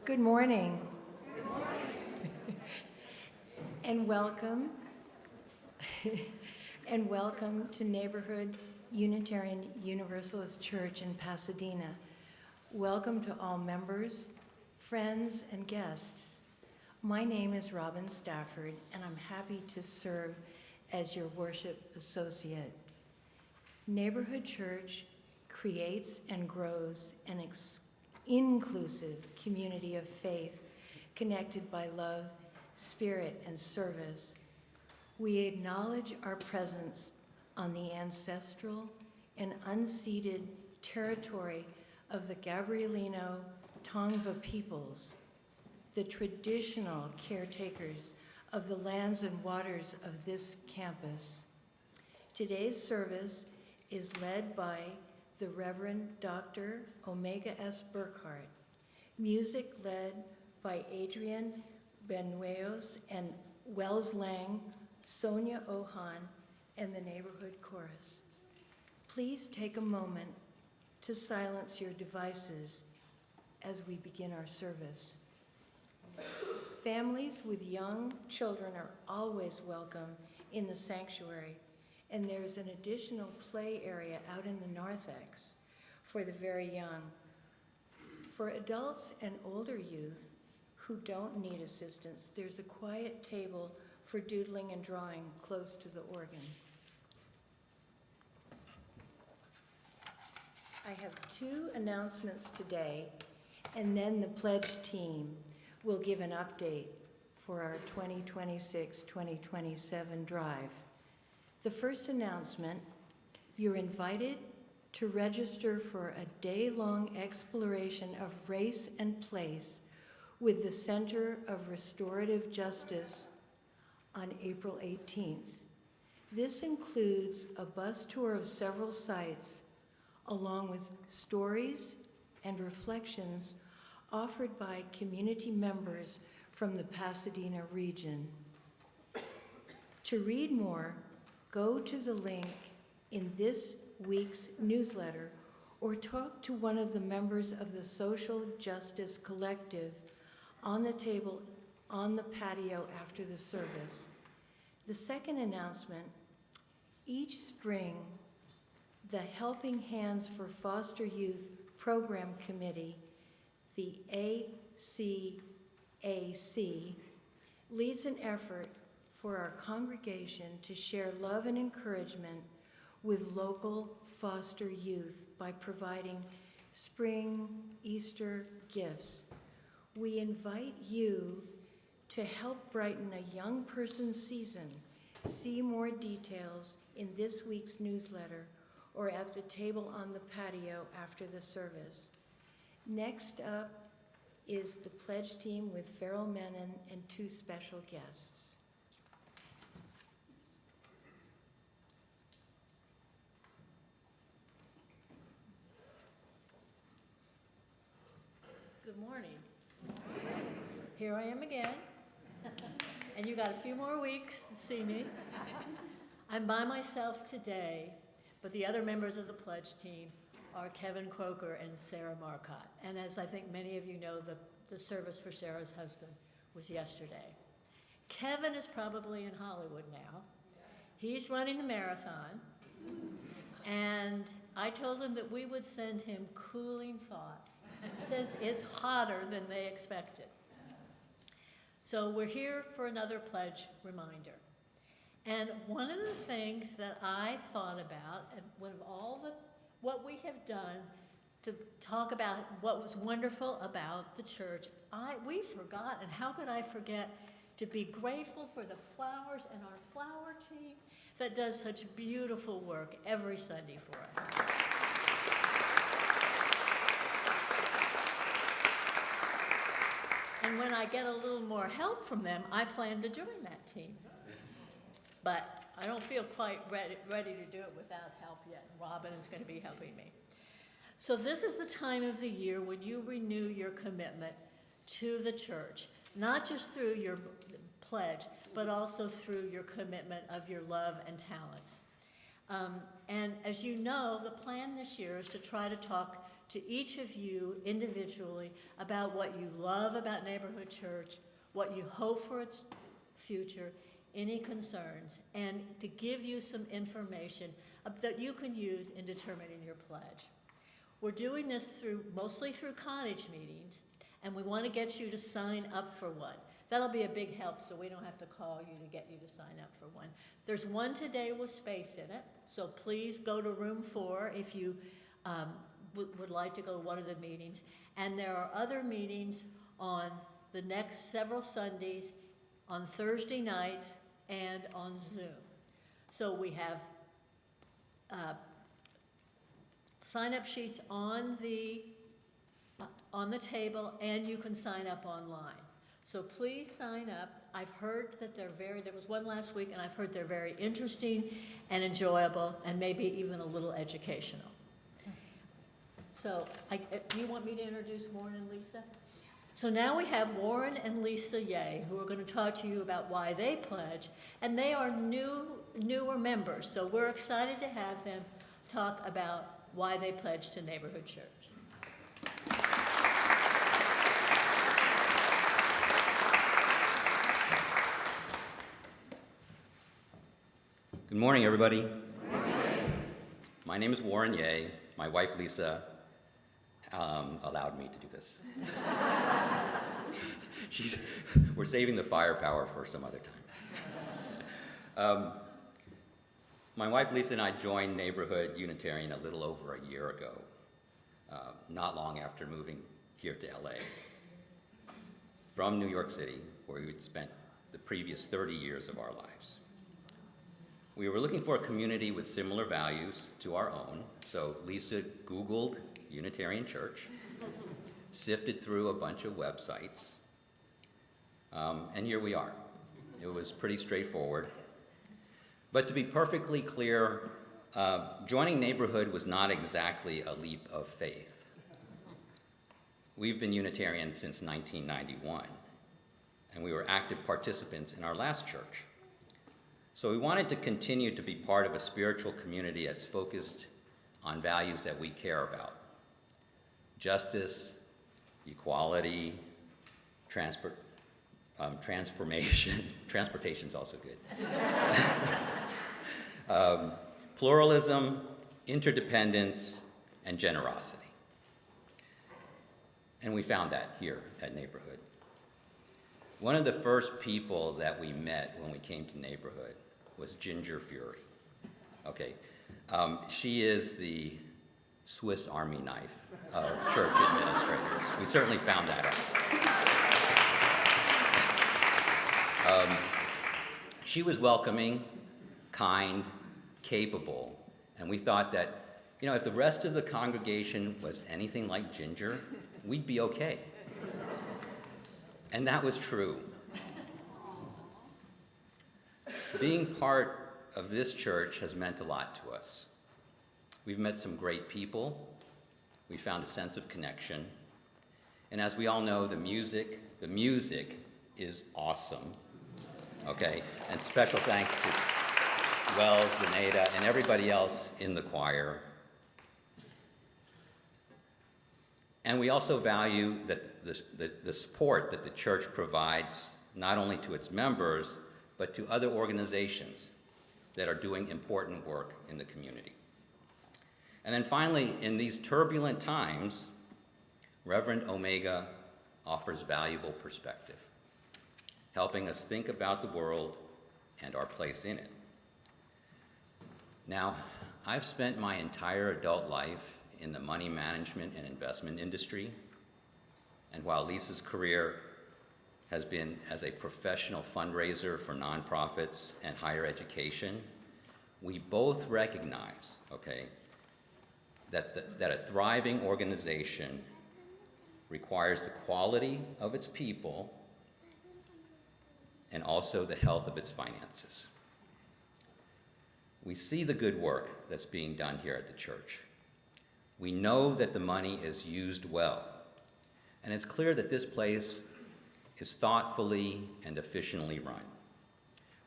Good morning. And welcome. And welcome to Neighborhood Unitarian Universalist Church in Pasadena. Welcome to all members, friends, and guests. My name is Robin Stafford, and I'm happy to serve as your worship associate. Neighborhood Church creates and grows an inclusive community of faith connected by love, spirit, and service. We acknowledge our presence on the ancestral and unceded territory of the Gabrielino Tongva peoples, the traditional caretakers of the lands and waters of this campus. Today's service is led by the Reverend Dr. Omega S. Burkhart, music led by Adrian Benuelos and Wells Lang, Sonia Ohan, and the Neighborhood Chorus. Please take a moment to silence your devices as we begin our service. Families with young children are always welcome in the sanctuary, and there's an additional play area out in the narthex for the very young. For adults and older youth who don't need assistance, there's a quiet table for doodling and drawing close to the organ. I have two announcements today, and then the pledge team will give an update for our 2026-2027 drive. The first announcement, you're invited to register for a day-long exploration of race and place with the Center of Restorative Justice on April 18th. This includes a bus tour of several sites, along with stories and reflections offered by community members from the Pasadena region. To read more, go to the link in this week's newsletter or talk to one of the members of the Social Justice Collective on the table on the patio after the service. The second announcement, each spring, the Helping Hands for Foster Youth Program Committee, the ACAC, leads an effort for our congregation to share love and encouragement with local foster youth by providing spring Easter gifts. We invite you to help brighten a young person's season. See more details in this week's newsletter or at the table on the patio after the service. Next up is the pledge team with Farrell Menon and two special guests. Good morning. Here I am again, and you got a few more weeks to see me. I'm by myself today, but the other members of the pledge team are Kevin Croker and Sarah Marcotte. And as I think many of you know, the service for Sarah's husband was yesterday. Kevin is probably in Hollywood now. He's running the marathon, and I told him that we would send him cooling thoughts since it's hotter than they expected. So we're here for another pledge reminder. And one of the things that I thought about, and what we have done to talk about what was wonderful about the church, we forgot, and how could I forget, to be grateful for the flowers and our flower team that does such beautiful work every Sunday for us. And when I get a little more help from them, I plan to join that team. But I don't feel quite ready to do it without help yet. Robin is going to be helping me. So this is the time of the year when you renew your commitment to the church, not just through your pledge, but also through your commitment of your love and talents. And as you know, the plan this year is to try to talk to each of you individually about what you love about Neighborhood Church, what you hope for its future, any concerns, and to give you some information that you can use in determining your pledge. We're doing this mostly through cottage meetings, and we want to get you to sign up for one. That'll be a big help, so we don't have to call you to get you to sign up for one. There's one today with space in it, so please go to room 4 if you would like to go to one of the meetings. And there are other meetings on the next several Sundays, on Thursday nights, and on Zoom. So we have sign-up sheets on the table, and you can sign up online. So please sign up. I've heard that there was one last week, and I've heard they're very interesting and enjoyable, and maybe even a little educational. So do you want me to introduce Warren and Lisa? So now we have Warren and Lisa Ye, who are going to talk to you about why they pledge, and they are newer members, so we're excited to have them talk about why they pledge to Neighborhood Church. Good morning, everybody. Good morning. My name is Warren Ye. My wife, Lisa, allowed me to do this. We're saving the firepower for some other time. My wife, Lisa, and I joined Neighborhood Unitarian a little over a year ago, not long after moving here to LA from New York City, where we had spent the previous 30 years of our lives. We were looking for a community with similar values to our own, so Lisa Googled Unitarian Church, sifted through a bunch of websites, and here we are. It was pretty straightforward. But to be perfectly clear, joining Neighborhood was not exactly a leap of faith. We've been Unitarian since 1991, and we were active participants in our last church. So we wanted to continue to be part of a spiritual community that's focused on values that we care about: justice, equality, transformation. Transportation's also good. Pluralism, interdependence, and generosity. And we found that here at Neighborhood. One of the first people that we met when we came to Neighborhood was Ginger Fury. Okay, she is the Swiss Army knife of church administrators. We certainly found that out. She was welcoming, kind, capable, and we thought that, if the rest of the congregation was anything like Ginger, we'd be okay. And that was true. Being part of this church has meant a lot to us. We've met some great people. We found a sense of connection. And as we all know, the music is awesome. Okay, and special thanks to Wells, Zaneta, and everybody else in the choir. And we also value that the support that the church provides not only to its members, but to other organizations that are doing important work in the community. And then finally, in these turbulent times, Reverend Omega offers valuable perspective, helping us think about the world and our place in it. Now, I've spent my entire adult life in the money management and investment industry, and while Lisa's career has been as a professional fundraiser for nonprofits and higher education, we both recognize, that a thriving organization requires the quality of its people and also the health of its finances. We see the good work that's being done here at the church. We know that the money is used well, and it's clear that this place is thoughtfully and efficiently run.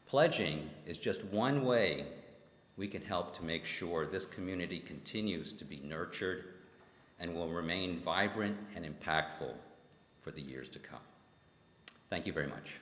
Pledging is just one way we can help to make sure this community continues to be nurtured and will remain vibrant and impactful for the years to come. Thank you very much.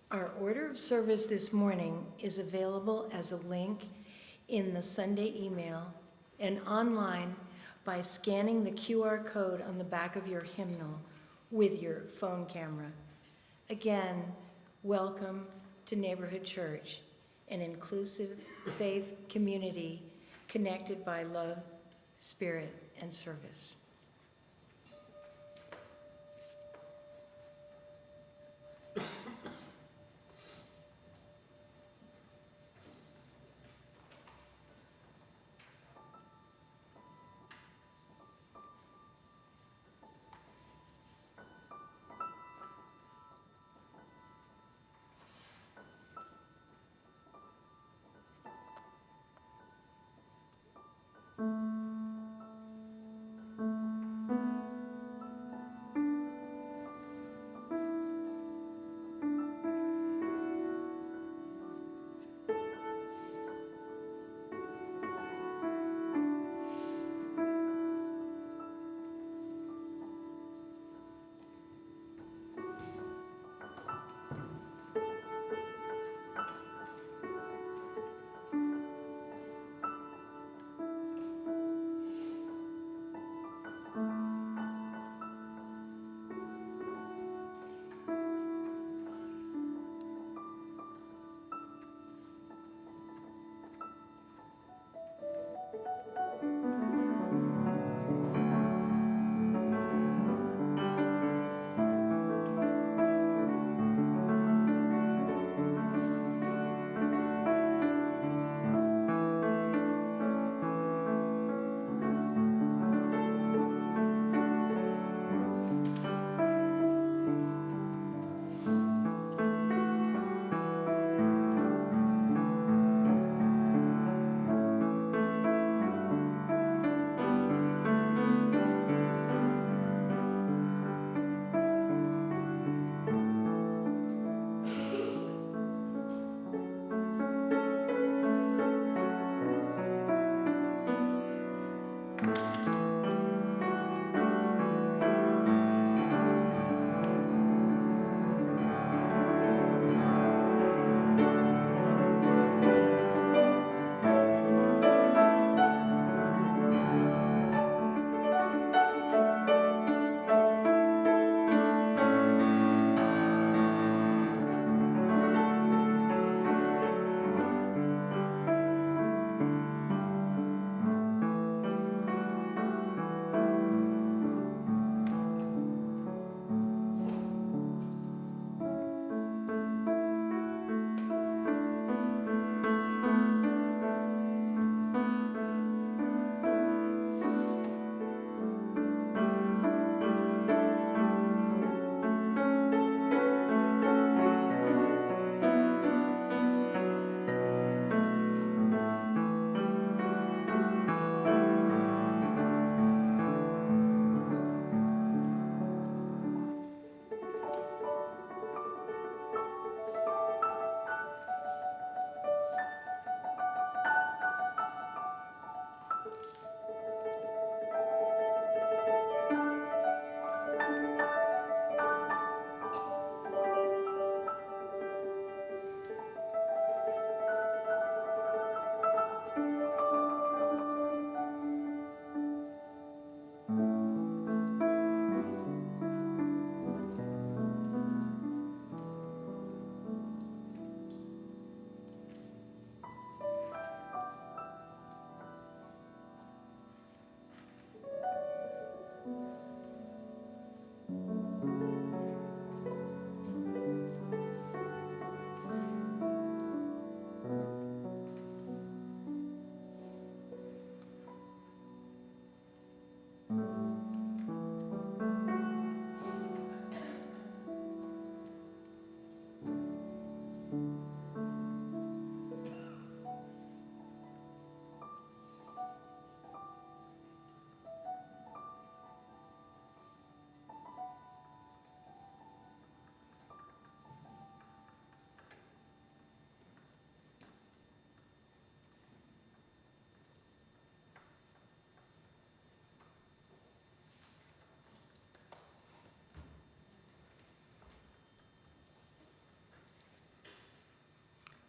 Our order of service this morning is available as a link in the Sunday email and online by scanning the QR code on the back of your hymnal with your phone camera. Again, welcome to Neighborhood Church, an inclusive faith community connected by love, spirit, and service.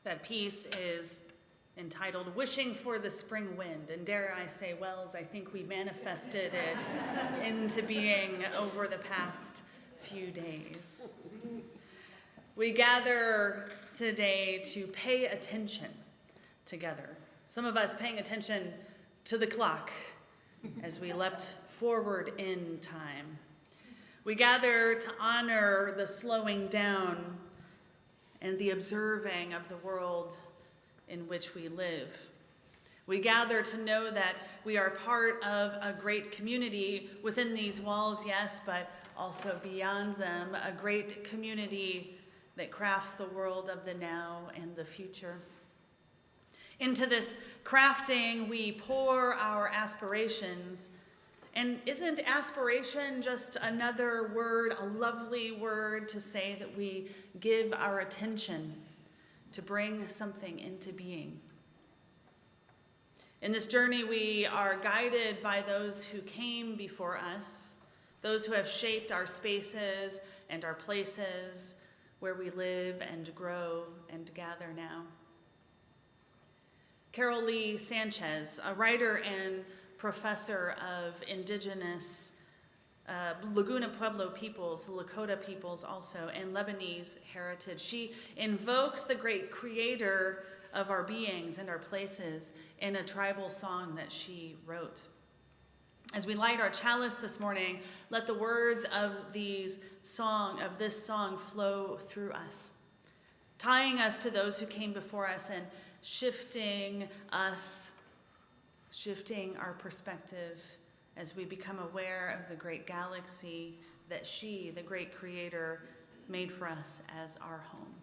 That piece is entitled Wishing for the Spring Wind, and dare I say, Wells, I think we manifested it into being over the past few days. We gather today to pay attention together. Some of us paying attention to the clock as we leapt forward in time. We gather to honor the slowing down and the observing of the world in which we live. We gather to know that we are part of a great community within these walls, yes, but also beyond them, a great community that crafts the world of the now and the future. Into this crafting, we pour our aspirations. And isn't aspiration just another word, a lovely word to say that we give our attention to bring something into being? In this journey, we are guided by those who came before us, those who have shaped our spaces and our places where we live and grow and gather now. Carol Lee Sanchez, a writer and professor of indigenous Laguna Pueblo peoples, Lakota peoples also, and Lebanese heritage. She invokes the great creator of our beings and our places in a tribal song that she wrote. As we light our chalice this morning, let the words of this song flow through us, tying us to those who came before us and shifting our perspective as we become aware of the great galaxy that she, the great creator, made for us as our home.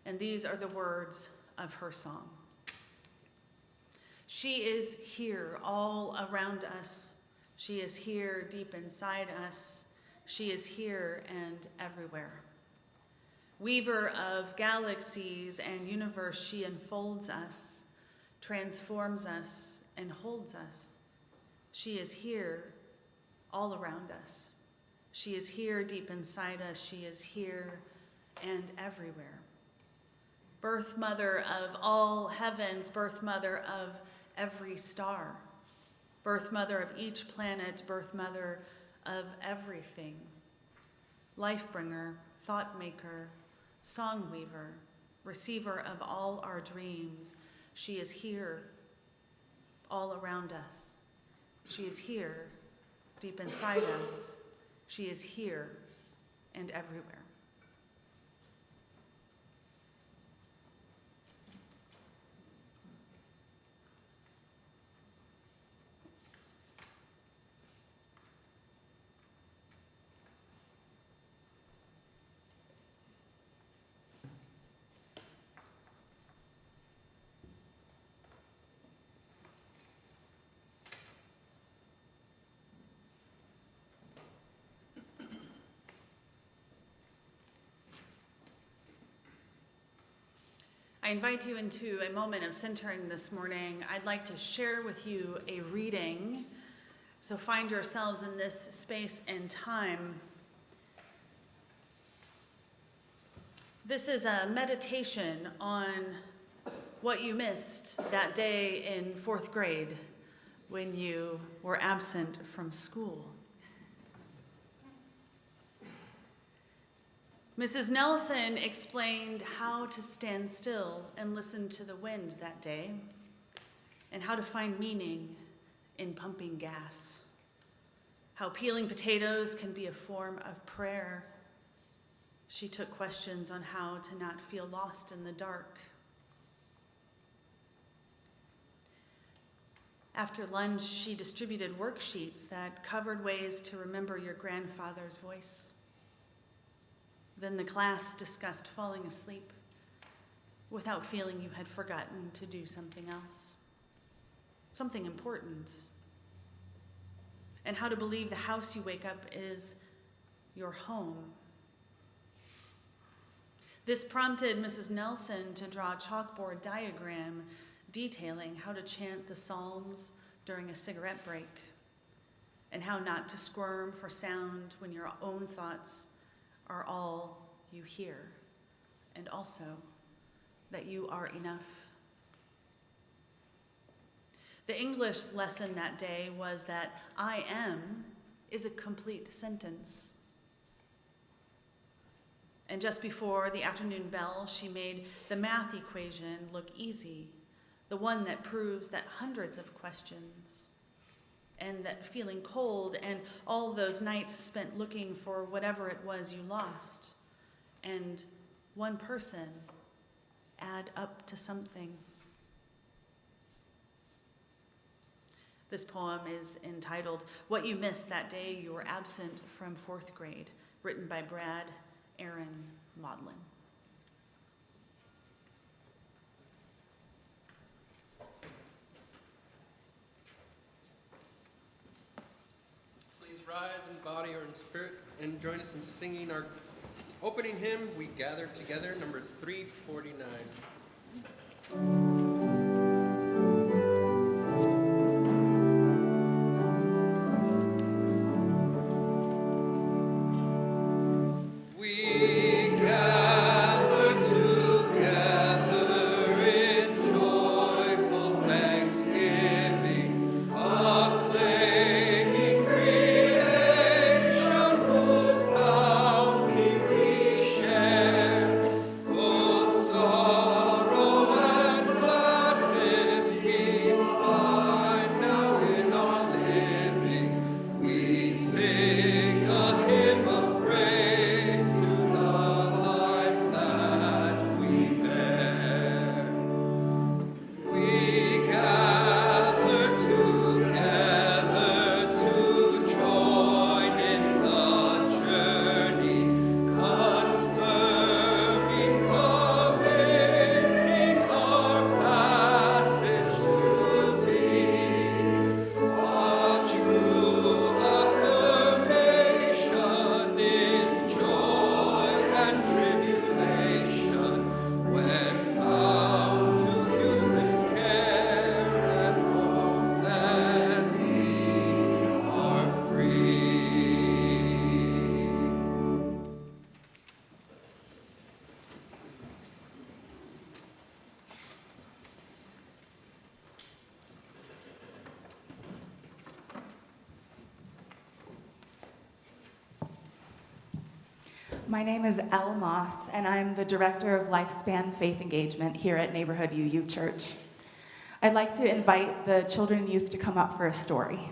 And these are the words of her song. She is here all around us. She is here deep inside us. She is here and everywhere. Weaver of galaxies and universe, she unfolds us, transforms us, and holds us. She is here all around us. She is here deep inside us. She is here and everywhere. Birth mother of all heavens, birth mother of every star, birth mother of each planet, birth mother of everything. Life bringer, thought maker, song weaver, receiver of all our dreams. She is here all around us. She is here deep inside us. She is here and everywhere. I invite you into a moment of centering this morning. I'd like to share with you a reading, so find yourselves in this space and time. This is a meditation on what you missed that day in 4th grade when you were absent from school. Mrs. Nelson explained how to stand still and listen to the wind that day, and how to find meaning in pumping gas, how peeling potatoes can be a form of prayer. She took questions on how to not feel lost in the dark. After lunch, she distributed worksheets that covered ways to remember your grandfather's voice. Then the class discussed falling asleep without feeling you had forgotten to do something else, something important, and how to believe the house you wake up is your home. This prompted Mrs. Nelson to draw a chalkboard diagram detailing how to chant the Psalms during a cigarette break, and how not to squirm for sound when your own thoughts are all you hear, and also that you are enough. The English lesson that day was that I am is a complete sentence. And just before the afternoon bell, she made the math equation look easy, the one that proves that hundreds of questions, and that feeling cold and all those nights spent looking for whatever it was you lost, and one person add up to something. This poem is entitled, What You Missed That Day You Were Absent from 4th Grade, written by Brad Aaron Maudlin. Please rise in body or in spirit and join us in singing our opening hymn, We Gather Together, number 349. My name is Elle Moss, and I'm the Director of Lifespan Faith Engagement here at Neighborhood UU Church. I'd like to invite the children and youth to come up for a story.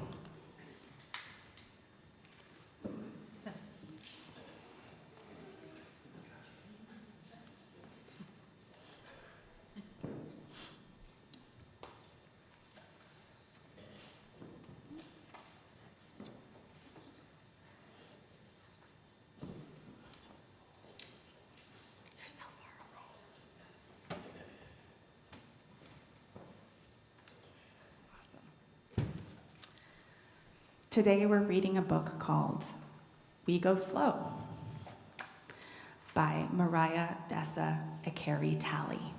Today we're reading a book called We Go Slow by Mariah Dessa Akeri Talley,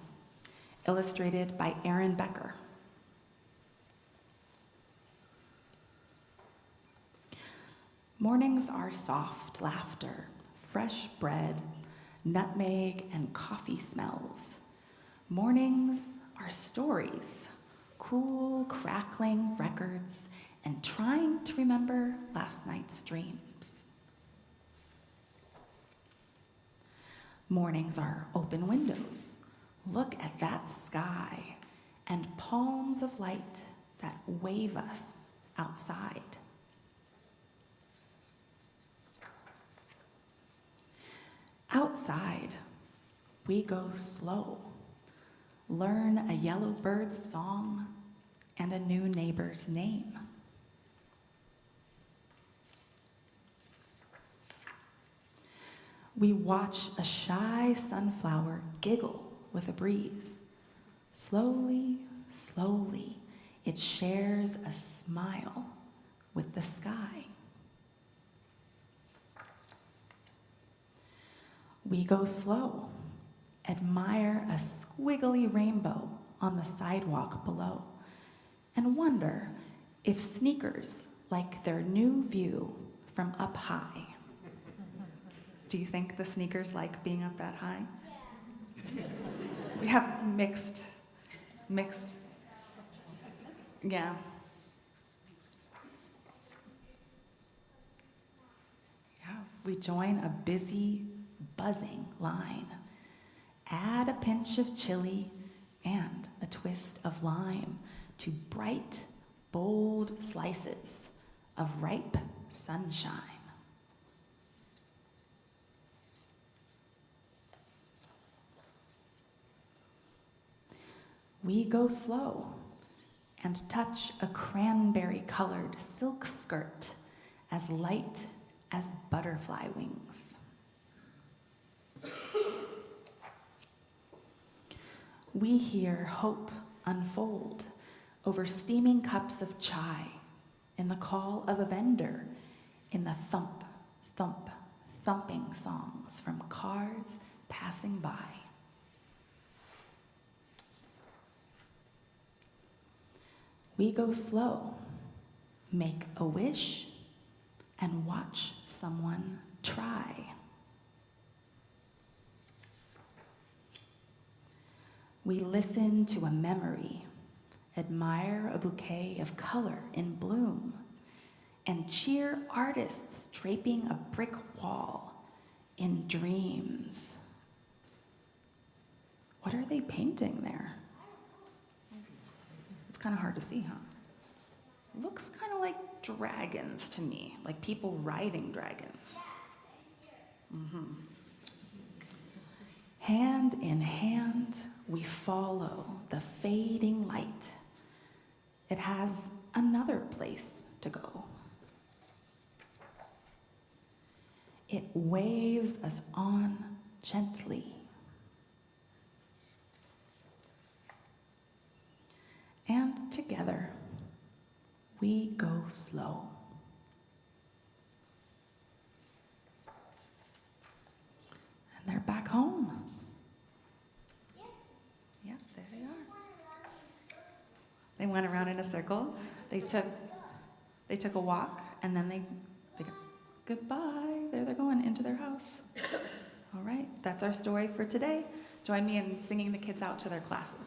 illustrated by Aaron Becker. Mornings are soft laughter, fresh bread, nutmeg and coffee smells. Mornings are stories, cool, crackling records, and trying to remember last night's dreams. Mornings are open windows. Look at that sky and palms of light that wave us outside. Outside, we go slow, learn a yellow bird's song and a new neighbor's name. We watch a shy sunflower giggle with a breeze. Slowly, slowly, it shares a smile with the sky. We go slow, admire a squiggly rainbow on the sidewalk below, and wonder if sneakers like their new view from up high. Do you think the sneakers like being up that high? We have mixed, yeah. Yeah, we join a busy, buzzing line. Add a pinch of chili and a twist of lime to bright, bold slices of ripe sunshine. We go slow and touch a cranberry-colored silk skirt as light as butterfly wings. We hear hope unfold over steaming cups of chai, in the call of a vendor, in the thump, thump, thumping songs from cars passing by. We go slow, make a wish, and watch someone try. We listen to a memory, admire a bouquet of color in bloom, and cheer artists draping a brick wall in dreams. What are they painting there? It's kind of hard to see, huh? Looks kind of like dragons to me, like people riding dragons. Hand in hand, we follow the fading light. It has another place to go. It waves us on gently. And together, we go slow. And they're back home. Yeah, there they are. They went around in a circle. They took a walk, and then they go, goodbye. There they're going into their house. All right, that's our story for today. Join me in singing the kids out to their classes.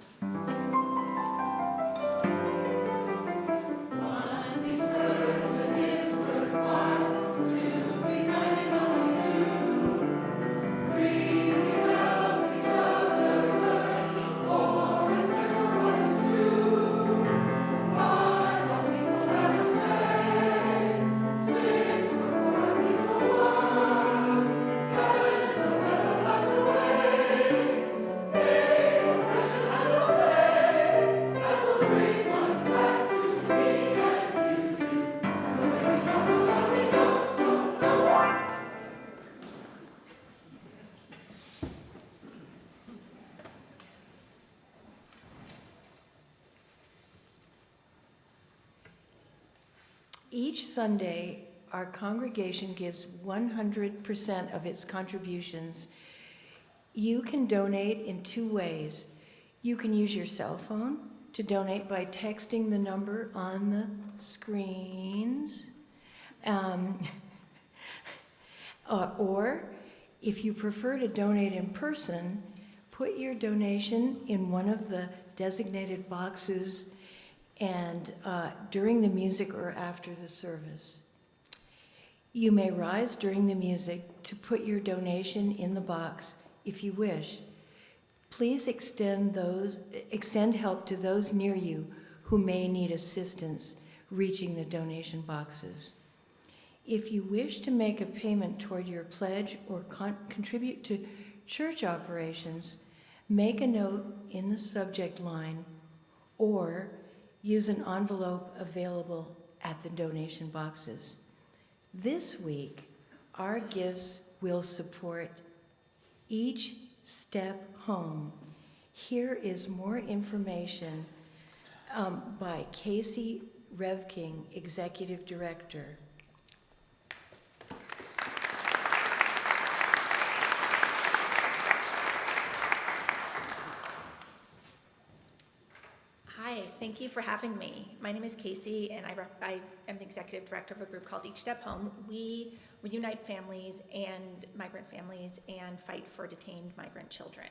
Each Sunday, our congregation gives 100% of its contributions. You can donate in two ways. You can use your cell phone to donate by texting the number on the screens. Or if you prefer to donate in person, put your donation in one of the designated boxes and during the music or after the service. You may rise during the music to put your donation in the box if you wish. Please extend help to those near you who may need assistance reaching the donation boxes. If you wish to make a payment toward your pledge or contribute to church operations, make a note in the subject line or use an envelope available at the donation boxes. This week, our gifts will support Each Step Home. Here is more information by Casey Revking, Executive Director. Hi, thank you for having me. My name is Casey, and I am the executive director of a group called Each Step Home. We reunite families and migrant families and fight for detained migrant children.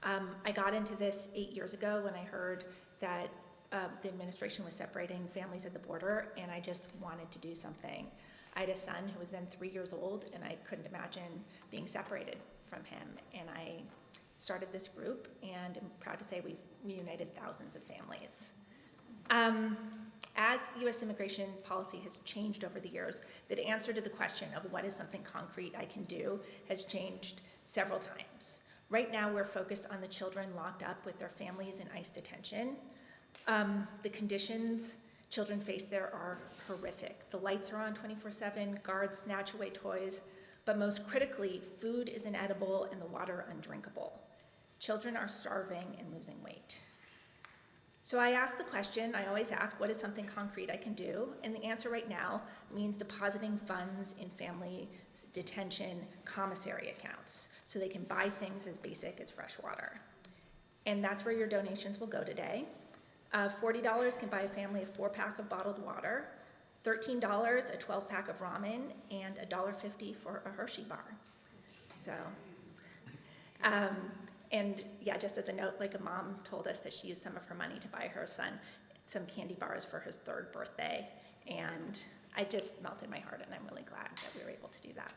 I got into this 8 years ago when I heard that the administration was separating families at the border, and I just wanted to do something. I had a son who was then 3 years old, and I couldn't imagine being separated from him. And I started this group, and I'm proud to say we've reunited thousands of families. As U.S. immigration policy has changed over the years, the answer to the question of what is something concrete I can do has changed several times. Right now, we're focused on the children locked up with their families in ICE detention. The conditions children face there are horrific. The lights are on 24/7, guards snatch away toys, but most critically, food is inedible and the water undrinkable. Children are starving and losing weight. So I asked the question, I always ask, what is something concrete I can do? And the answer right now means depositing funds in family detention commissary accounts so they can buy things as basic as fresh water. And that's where your donations will go today. $40 can buy a family a 4-pack of bottled water, $13 a 12-pack of ramen, and $1.50 for a Hershey bar. So, and yeah, just as a note, like a mom told us that she used some of her money to buy her son some candy bars for his 3rd birthday, and I just melted my heart, and I'm really glad that we were able to do that.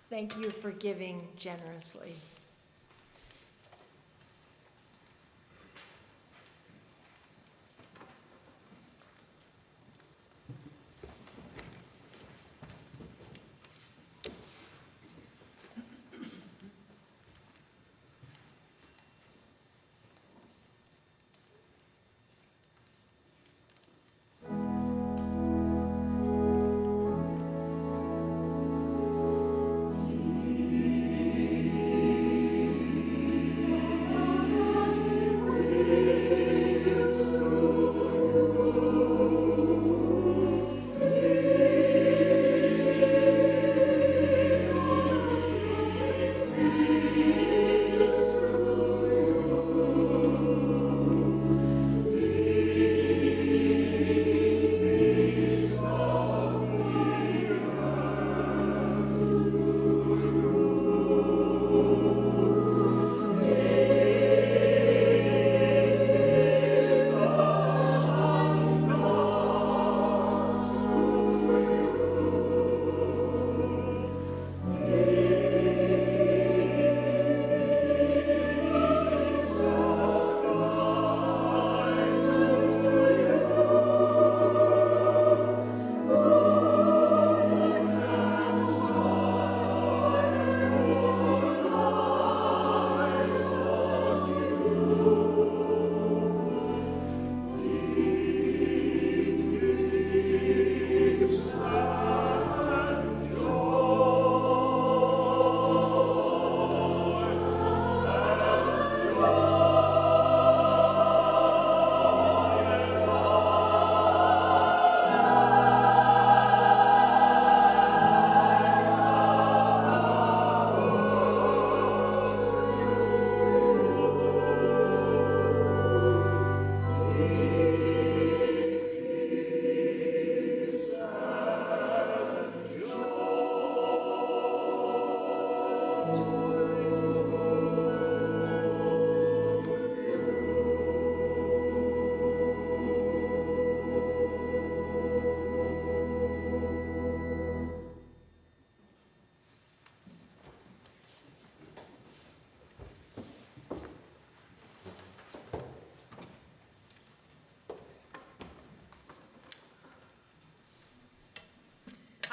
Thank you for giving generously.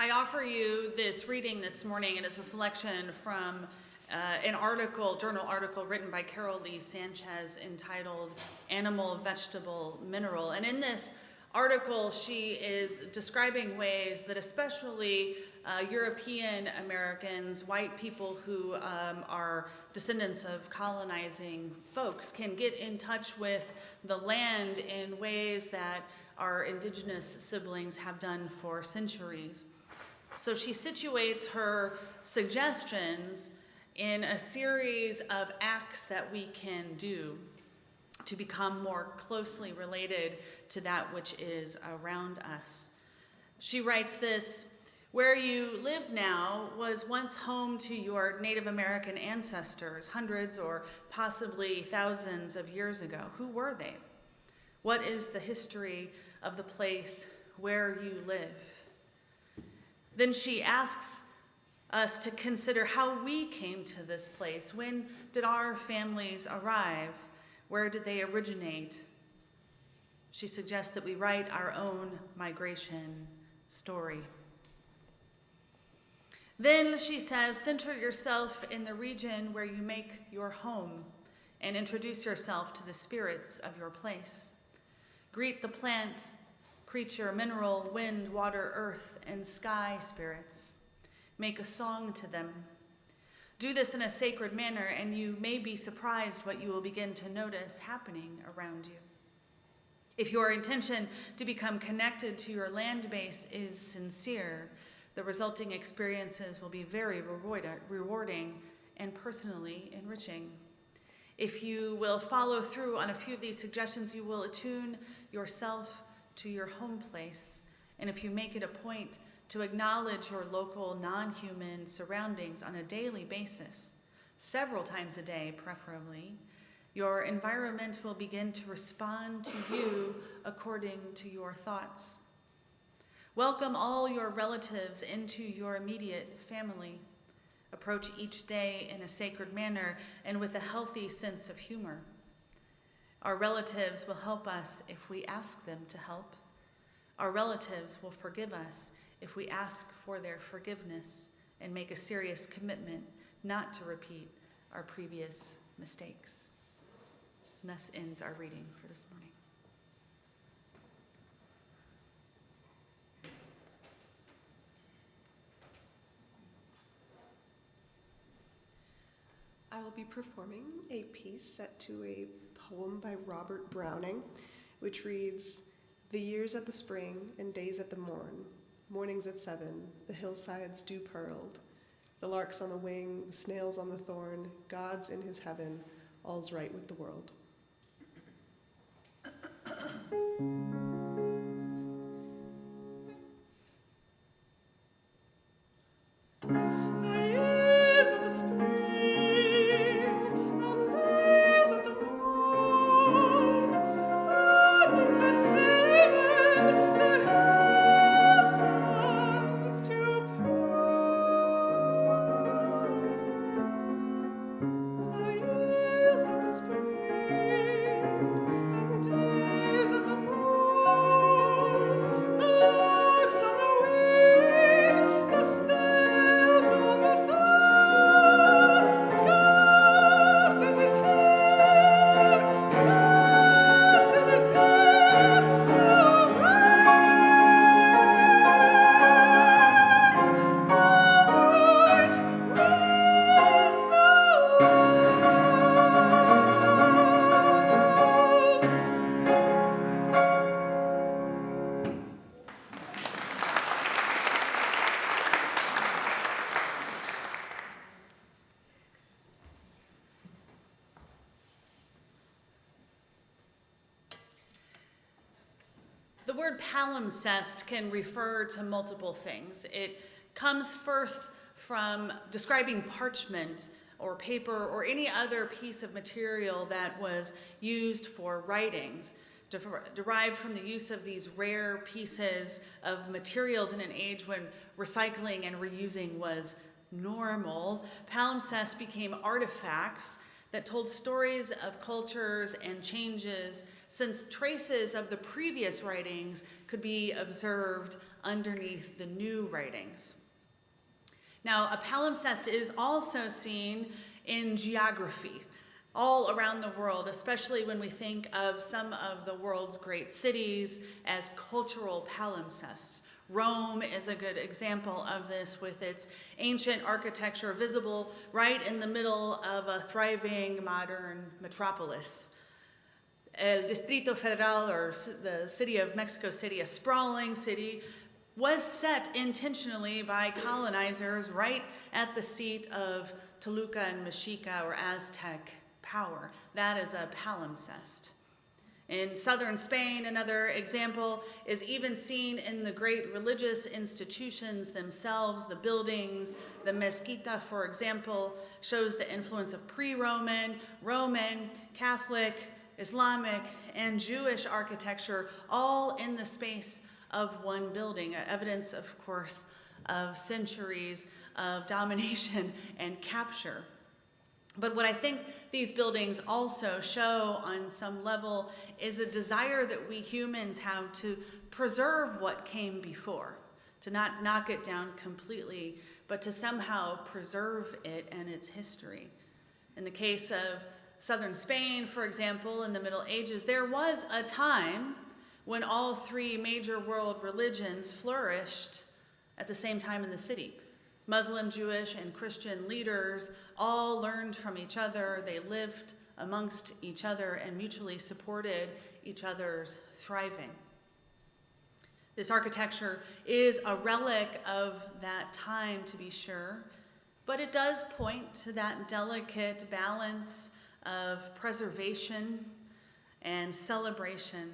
I offer you this reading this morning. It is a selection from an article, journal article written by Carol Lee Sanchez entitled Animal, Vegetable, Mineral. And in this article, she is describing ways that especially European Americans, white people who are descendants of colonizing folks, can get in touch with the land in ways that our indigenous siblings have done for centuries. So she situates her suggestions in a series of acts that we can do. to become more closely related to that which is around us. She writes this: "Where you live now was once home to your Native American ancestors, hundreds or possibly thousands of years ago. Who were they? What is the history of the place where you live?" Then she asks us to consider how we came to this place. When did our families arrive? Where did they originate? She suggests that we write our own migration story. Then she says, center yourself in the region where you make your home and introduce yourself to the spirits of your place. Greet the plant, creature, mineral, wind, water, earth, and sky spirits. Make a song to them. Do this in a sacred manner, and you may be surprised what you will begin to notice happening around you. If your intention to become connected to your land base is sincere, the resulting experiences will be very rewarding and personally enriching. If you will follow through on a few of these suggestions, you will attune yourself to your home place. And if you make it a point to acknowledge your local non-human surroundings on a daily basis, several times a day preferably, your environment will begin to respond to you according to your thoughts. Welcome all your relatives into your immediate family. Approach each day in a sacred manner and with a healthy sense of humor. Our relatives will help us if we ask them to help. Our relatives will forgive us if we ask for their forgiveness and make a serious commitment not to repeat our previous mistakes. And thus ends our reading for this morning. I will be performing a piece set to a poem by Robert Browning, which reads, "The years at the spring and days at the morn, mornings at 7, the hillsides dew pearled, the larks on the wing, the snails on the thorn, God's in his heaven, all's right with the world." The word palimpsest can refer to multiple things. It comes first from describing parchment or paper or any other piece of material that was used for writings, derived from the use of these rare pieces of materials in an age when recycling and reusing was normal. Palimpsests became artifacts that told stories of cultures and changes, since traces of the previous writings could be observed underneath the new writings. Now, a palimpsest is also seen in geography all around the world, especially when we think of some of the world's great cities as cultural palimpsests. Rome is a good example of this, with its ancient architecture visible right in the middle of a thriving modern metropolis. El Distrito Federal, or the city of Mexico City, a sprawling city, was set intentionally by colonizers right at the seat of Toluca and Mexica, or Aztec, power. That is a palimpsest. In southern Spain, another example is even seen in the great religious institutions themselves, the buildings. The mezquita, for example, shows the influence of pre-Roman, Roman, Catholic, Islamic, and Jewish architecture, all in the space of one building, evidence, of course, of centuries of domination and capture. But what I think these buildings also show on some level is a desire that we humans have to preserve what came before, to not knock it down completely, but to somehow preserve it and its history. In the case of southern Spain, for example, in the Middle Ages, there was a time when all three major world religions flourished at the same time in the city. Muslim, Jewish, and Christian leaders all learned from each other. They lived amongst each other and mutually supported each other's thriving. This architecture is a relic of that time, to be sure, but it does point to that delicate balance of preservation and celebration,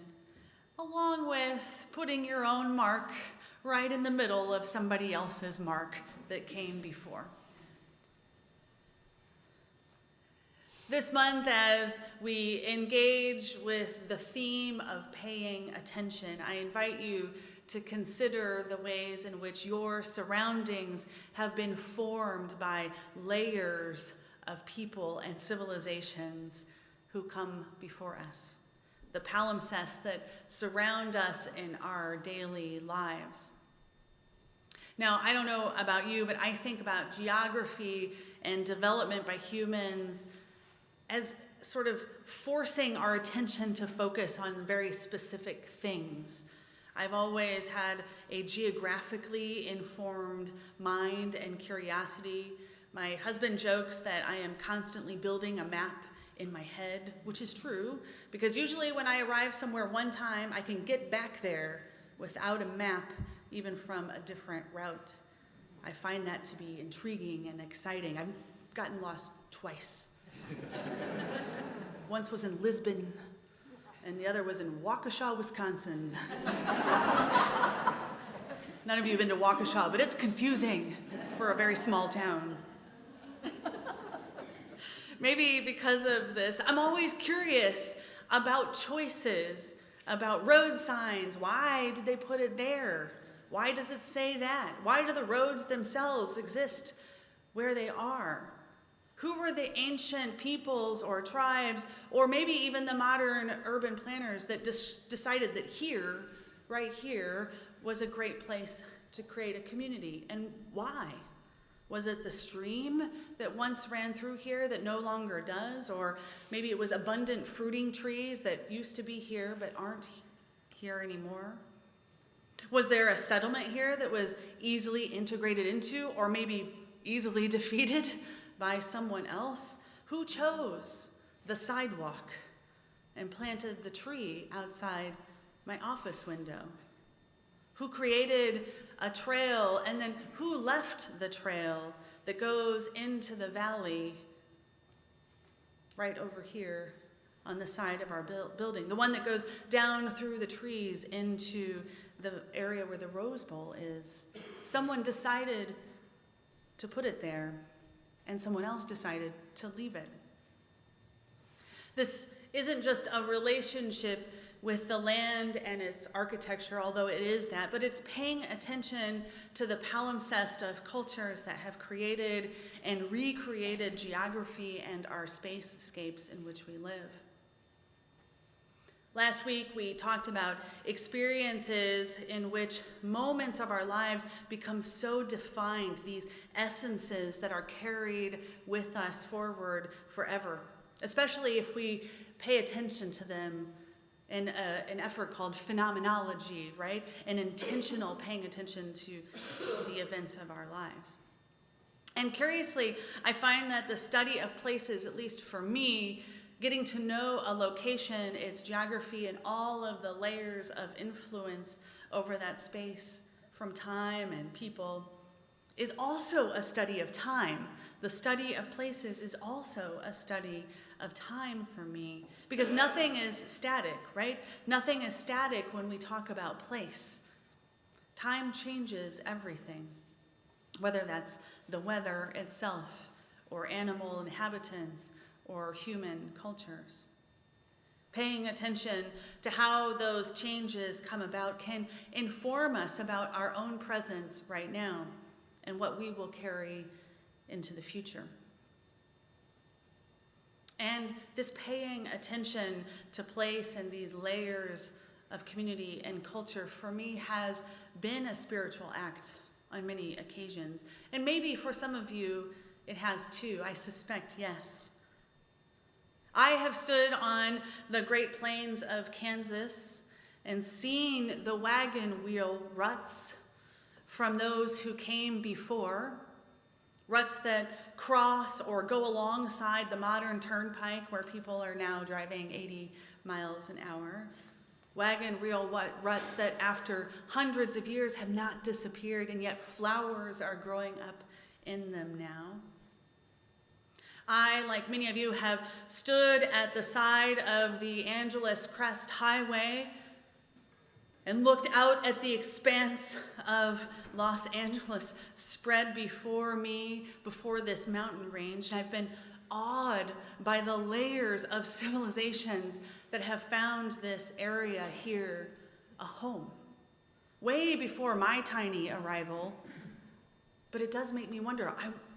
along with putting your own mark right in the middle of somebody else's mark that came before. This month, as we engage with the theme of paying attention, I invite you to consider the ways in which your surroundings have been formed by layers of people and civilizations who come before us, the palimpsests that surround us in our daily lives. Now, I don't know about you, but I think about geography and development by humans as sort of forcing our attention to focus on very specific things. I've always had a geographically informed mind and curiosity. My husband jokes that I am constantly building a map in my head, which is true, because usually when I arrive somewhere one time, I can get back there without a map, even from a different route. I find that to be intriguing and exciting. I've gotten lost twice. Once was in Lisbon, and the other was in Waukesha, Wisconsin. None of you have been to Waukesha, but it's confusing for a very small town. Maybe because of this, I'm always curious about choices, about road signs. Why did they put it there? Why does it say that? Why do the roads themselves exist where they are? Who were the ancient peoples or tribes, or maybe even the modern urban planners that decided that here, right here, was a great place to create a community? And why? Was it the stream that once ran through here that no longer does? Or maybe it was abundant fruiting trees that used to be here but aren't here anymore? Was there a settlement here that was easily integrated into, or maybe easily defeated by someone else? Who chose the sidewalk and planted the tree outside my office window? Who created a trail, and then who left the trail that goes into the valley right over here on the side of our building? The one that goes down through the trees into the area where the Rose Bowl is. Someone decided to put it there, and someone else decided to leave it. This isn't just a relationship with the land and its architecture, although it is that, but it's paying attention to the palimpsest of cultures that have created and recreated geography and our spacescapes in which we live. Last week, we talked about experiences in which moments of our lives become so defined, these essences that are carried with us forward forever, especially if we pay attention to them in an effort called phenomenology, right? An intentional paying attention to the events of our lives. And curiously, I find that the study of places, at least for me, getting to know a location, its geography, and all of the layers of influence over that space from time and people, is also a study of time. The study of places is also a study of time for me, because nothing is static, right? Nothing is static when we talk about place. Time changes everything, whether that's the weather itself, or animal inhabitants, or human cultures. Paying attention to how those changes come about can inform us about our own presence right now and what we will carry into the future. And this paying attention to place and these layers of community and culture for me has been a spiritual act on many occasions. And maybe for some of you it has too. I suspect yes. I have stood on the Great Plains of Kansas and seen the wagon wheel ruts from those who came before, ruts that cross or go alongside the modern turnpike where people are now driving 80 miles an hour. Wagon wheel ruts that after hundreds of years have not disappeared, and yet flowers are growing up in them now. I, like many of you, have stood at the side of the Angeles Crest Highway and looked out at the expanse of Los Angeles spread before me, before this mountain range. And I've been awed by the layers of civilizations that have found this area here a home, way before my tiny arrival. But it does make me wonder,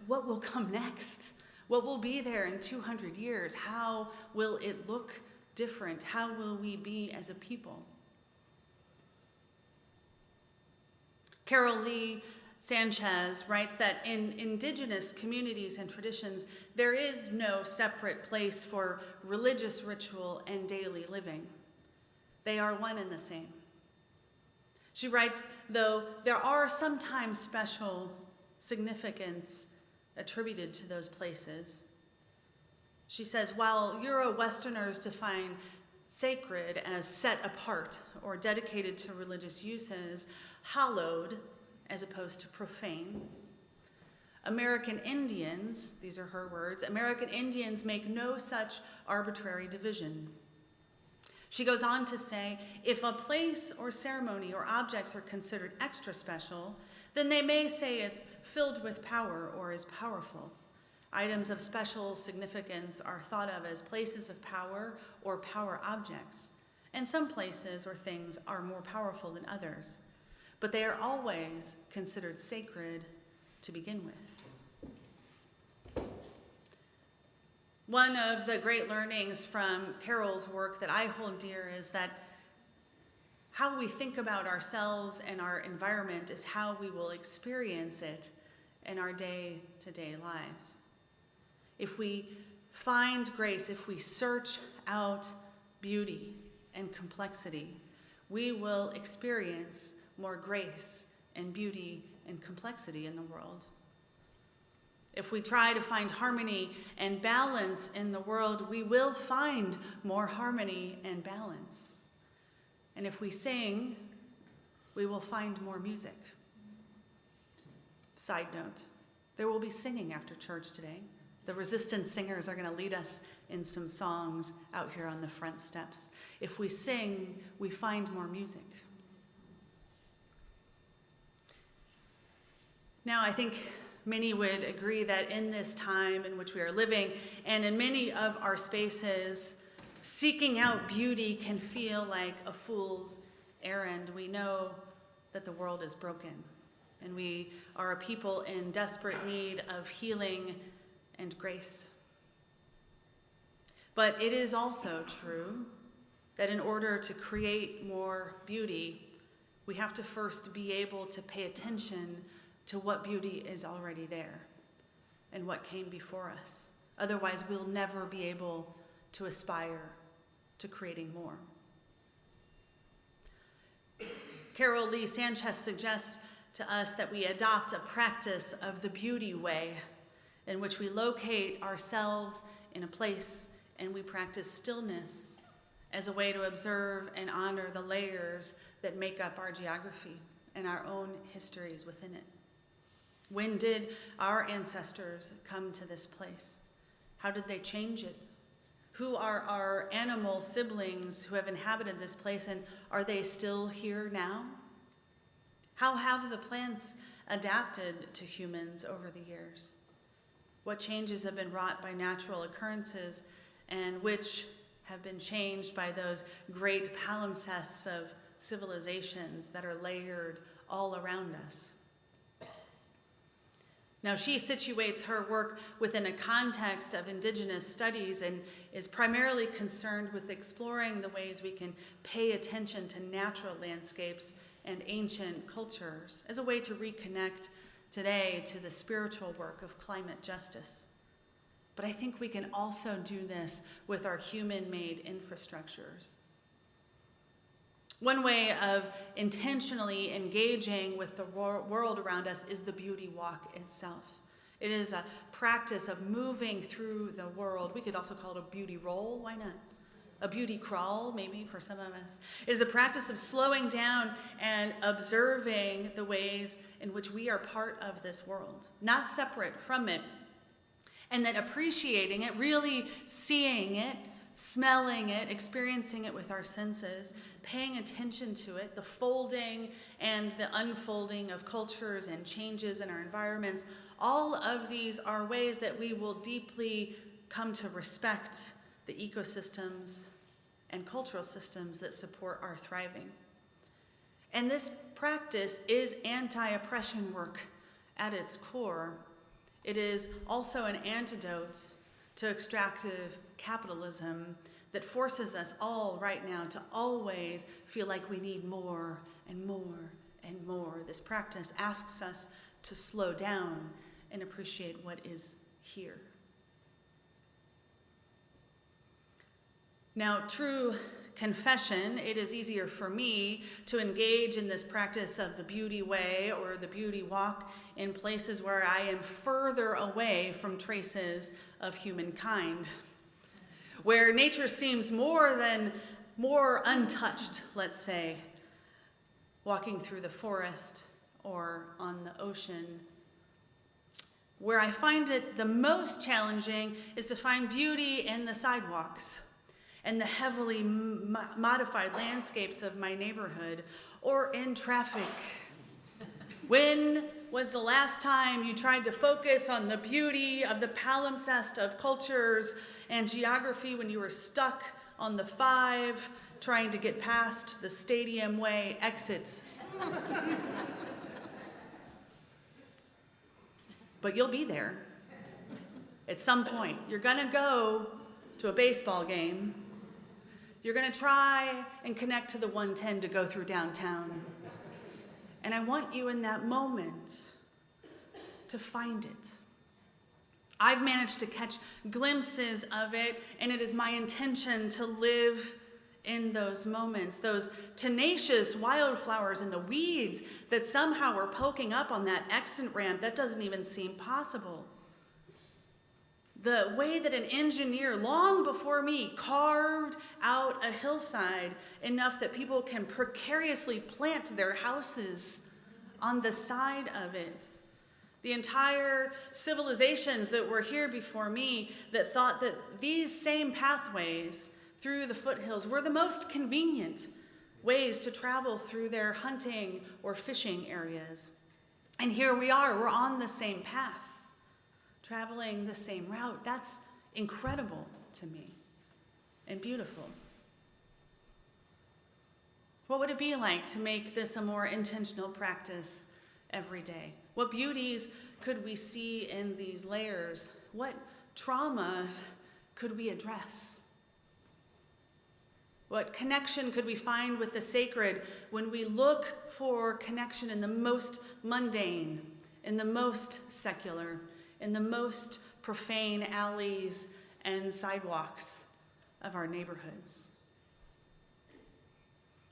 what will come next? What will be there in 200 years? How will it look different? How will we be as a people? Carol Lee Sanchez writes that in indigenous communities and traditions, there is no separate place for religious ritual and daily living. They are one and the same. She writes, though there are sometimes special significance attributed to those places. She says, while Euro-Westerners define sacred as set apart or dedicated to religious uses, hallowed as opposed to profane, American Indians, these are her words, American Indians make no such arbitrary division. She goes on to say, if a place or ceremony or objects are considered extra special, then they may say it's filled with power or is powerful. Items of special significance are thought of as places of power or power objects, and some places or things are more powerful than others, but they are always considered sacred to begin with. One of the great learnings from Carol's work that I hold dear is that how we think about ourselves and our environment is how we will experience it in our day-to-day lives. If we find grace, if we search out beauty and complexity, we will experience more grace and beauty and complexity in the world. If we try to find harmony and balance in the world, we will find more harmony and balance. And if we sing, we will find more music. Side note, there will be singing after church today. The resistance singers are going to lead us in some songs out here on the front steps. If we sing, we find more music. Now, I think many would agree that in this time in which we are living, and in many of our spaces, seeking out beauty can feel like a fool's errand. We know that the world is broken, and we are a people in desperate need of healing and grace. But it is also true that in order to create more beauty, we have to first be able to pay attention to what beauty is already there and what came before us. Otherwise, we'll never be able to aspire to creating more. Carol Lee Sanchez suggests to us that we adopt a practice of the beauty way, in which we locate ourselves in a place and we practice stillness as a way to observe and honor the layers that make up our geography and our own histories within it. When did our ancestors come to this place? How did they change it? Who are our animal siblings who have inhabited this place, and are they still here now? How have the plants adapted to humans over the years? What changes have been wrought by natural occurrences, and which have been changed by those great palimpsests of civilizations that are layered all around us? Now, she situates her work within a context of indigenous studies and is primarily concerned with exploring the ways we can pay attention to natural landscapes and ancient cultures as a way to reconnect today to the spiritual work of climate justice. But I think we can also do this with our human-made infrastructures. One way of intentionally engaging with the world around us is the beauty walk itself. It is a practice of moving through the world. We could also call it a beauty roll, why not? A beauty crawl, maybe, for some of us. It is a practice of slowing down and observing the ways in which we are part of this world, not separate from it, and then appreciating it, really seeing it, smelling it, experiencing it with our senses, paying attention to it, the folding and the unfolding of cultures and changes in our environments. All of these are ways that we will deeply come to respect the ecosystems and cultural systems that support our thriving. And this practice is anti-oppression work at its core. It is also an antidote to extractive capitalism that forces us all right now to always feel like we need more and more and more. This practice asks us to slow down and appreciate what is here. Now, true confession, it is easier for me to engage in this practice of the beauty way or the beauty walk in places where I am further away from traces of humankind, where nature seems more untouched, let's say, walking through the forest or on the ocean. Where I find it the most challenging is to find beauty in the sidewalks and the heavily modified landscapes of my neighborhood, or in traffic. When was the last time you tried to focus on the beauty of the palimpsest of cultures and geography when you were stuck on the 5 trying to get past the Stadium Way exit? But you'll be there at some point. You're gonna go to a baseball game. You're gonna try and connect to the 110 to go through downtown. And I want you in that moment to find it. I've managed to catch glimpses of it, and it is my intention to live in those moments, those tenacious wildflowers and the weeds that somehow are poking up on that exit ramp that doesn't even seem possible. The way that an engineer, long before me, carved out a hillside enough that people can precariously plant their houses on the side of it. The entire civilizations that were here before me that thought that these same pathways through the foothills were the most convenient ways to travel through their hunting or fishing areas. And here we are, we're on the same path, traveling the same route. That's incredible to me and beautiful. What would it be like to make this a more intentional practice every day? What beauties could we see in these layers? What traumas could we address? What connection could we find with the sacred when we look for connection in the most mundane, in the most secular, in the most profane alleys and sidewalks of our neighborhoods?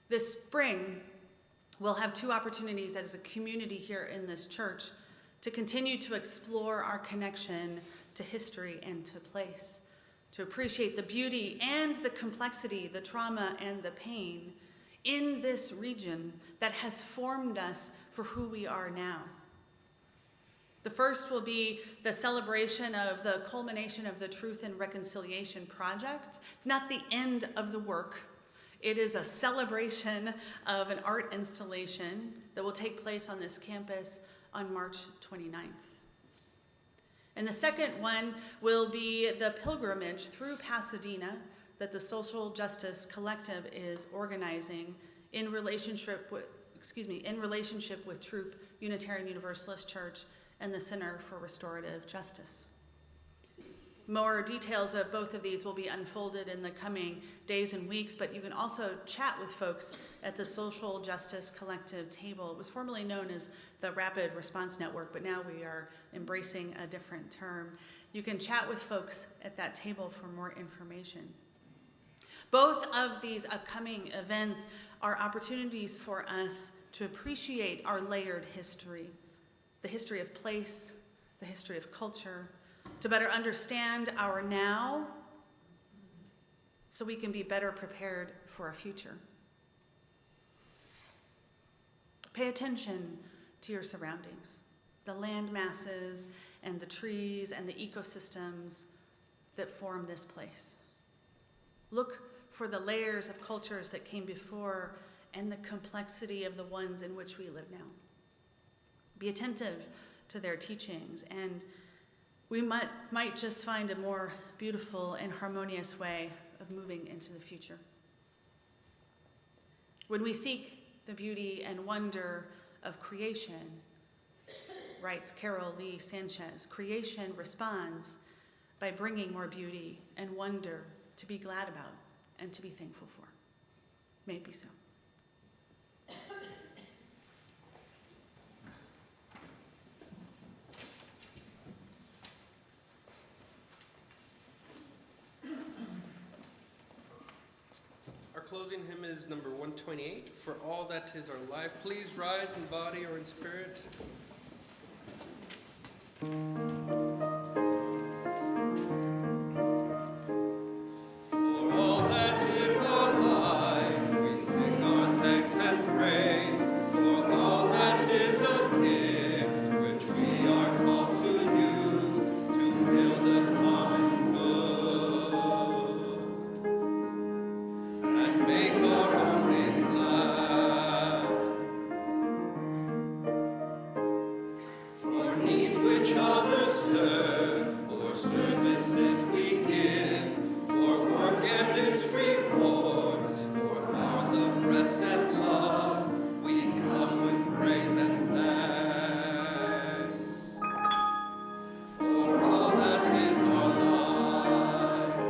This spring, we'll have 2 opportunities as a community here in this church to continue to explore our connection to history and to place, to appreciate the beauty and the complexity, the trauma and the pain in this region that has formed us for who we are now. The first will be the celebration of the culmination of the Truth and Reconciliation Project. It's not the end of the work. It is a celebration of an art installation that will take place on this campus on March 29th. And the second one will be the pilgrimage through Pasadena that the Social Justice Collective is organizing in relationship with Troop Unitarian Universalist Church and the Center for Restorative Justice. More details of both of these will be unfolded in the coming days and weeks, but you can also chat with folks at the Social Justice Collective table. It was formerly known as the Rapid Response Network, but now we are embracing a different term. You can chat with folks at that table for more information. Both of these upcoming events are opportunities for us to appreciate our layered history, the history of place, the history of culture, to better understand our now so we can be better prepared for our future. Pay attention to your surroundings, the land masses and the trees and the ecosystems that form this place. Look for the layers of cultures that came before and the complexity of the ones in which we live now. Be attentive to their teachings, and we might just find a more beautiful and harmonious way of moving into the future. When we seek the beauty and wonder of creation, writes Carol Lee Sanchez, creation responds by bringing more beauty and wonder to be glad about and to be thankful for. May it be so. Our closing hymn is number 128, For All That Is Our Life. Please rise in body or in spirit. For all that is our life, we sing our thanks and praise. For all that is a gift which we are called to use to build a common good and make our own days glad. For needs which others serve, for services we give, for work and its rewards, for hours of rest and love, we come with praise and thanks. For all that is our life,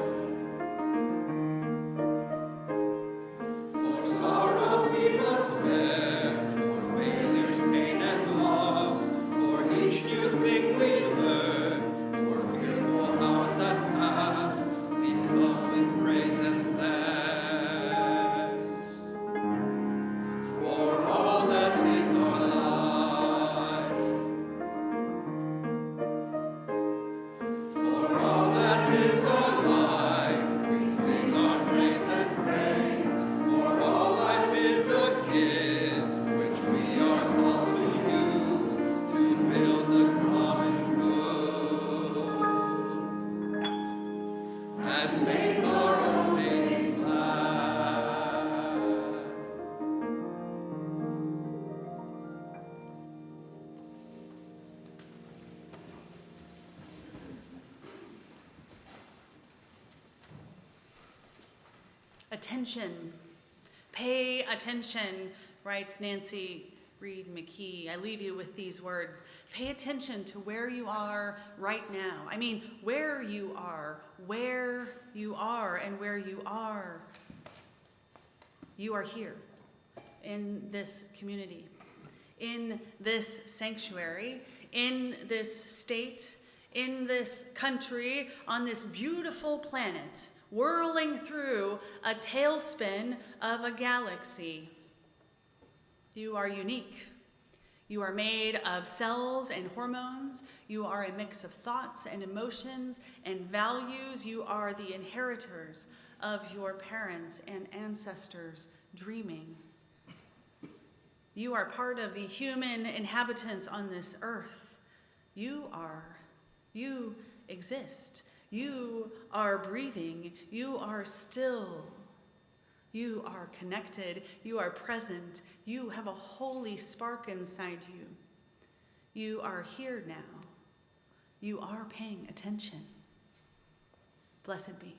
for sorrow we must bear, for failures, pain, and loss, for each new thing we learn, for fearful hours that pass, we come with praise and thanks. For all that is our life, for all that is our life, we sing our praise and praise. For all life is a gift which we are called to use to build a common good and make our own days glad. Attention, pay attention, writes Nancy Reed McKee. I leave you with these words. Pay attention to where you are right now. I mean, where you are, and where you are. You are here in this community, in this sanctuary, in this state, in this country, on this beautiful planet, whirling through a tailspin of a galaxy. You are unique. You are made of cells and hormones. You are a mix of thoughts and emotions and values. You are the inheritors of your parents and ancestors' dreaming. You are part of the human inhabitants on this earth. You exist. You are breathing. You are still. You are connected. You are present. You have a holy spark inside you. You are here now. You are paying attention. Blessed be.